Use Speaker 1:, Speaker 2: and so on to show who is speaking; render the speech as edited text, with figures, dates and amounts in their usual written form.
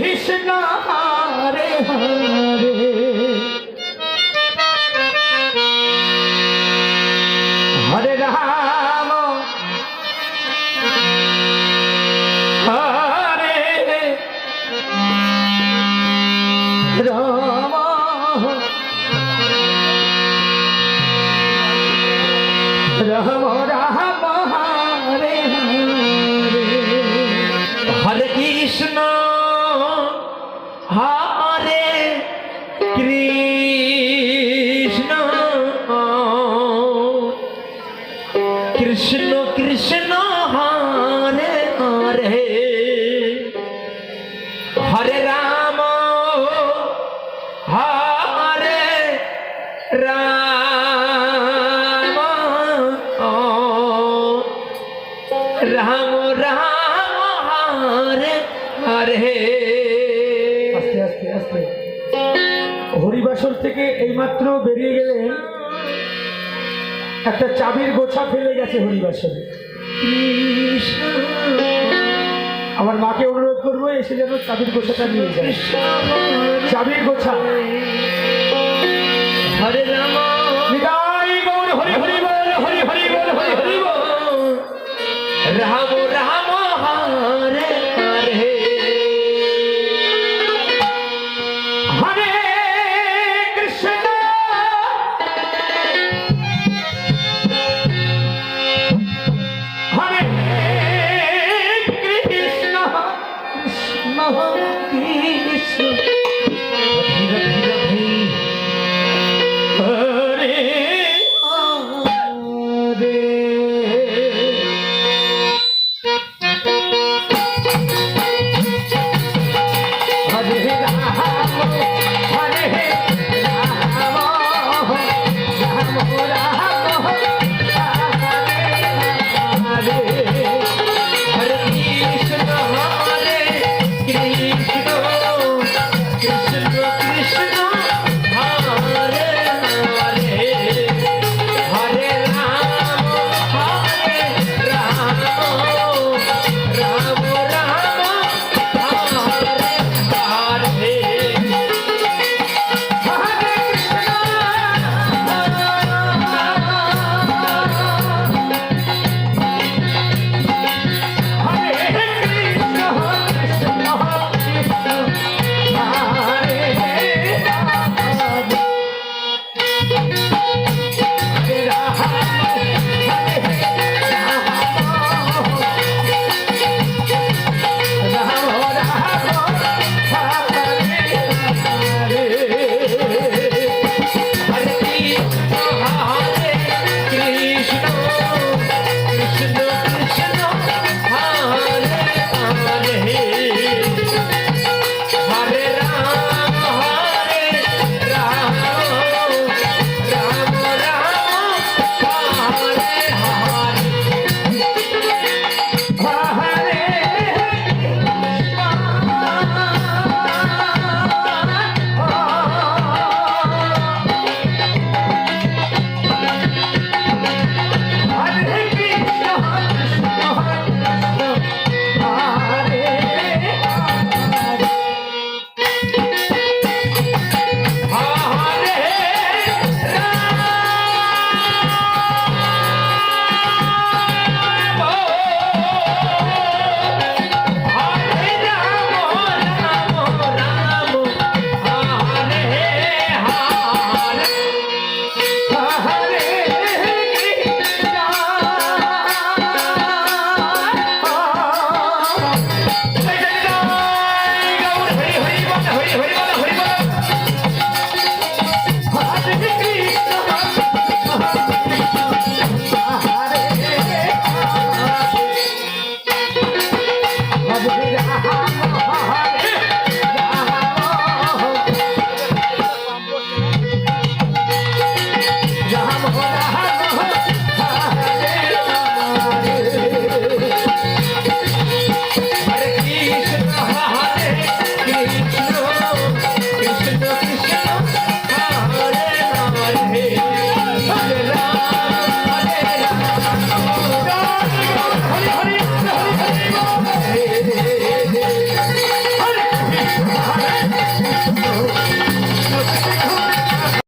Speaker 1: কৃষ্ণ হরে হরে হরে রাম হরে রাম রাম রাম হরে হরে হরে কৃষ্ণ হরে কৃষ্ণ কৃষ্ণ কৃষ্ণ হরে হরে হরে রাম হরে রাম রাম রাম হরে হরে। আস্তে আস্তে আস্তে হরিবাসর থেকে এইমাত্র বেরিয়ে গেলেন, একটা চাবির গোছা ফেলে গেছে হরিবাসরে। আমার মাকে অনুরোধ করবো এসে যেন চাবির গোছাটা নিয়ে যায়। চাবির গোছা হরে রাম নিতাই গৌর হরি হরি বল হরি হরি বল হরি হরি বল রাম রাম হরে হরে হরে কৃষ্ণ হরে কৃষ্ণ কৃষ্ণ কৃষ্ণ হরে হরে হরে রাম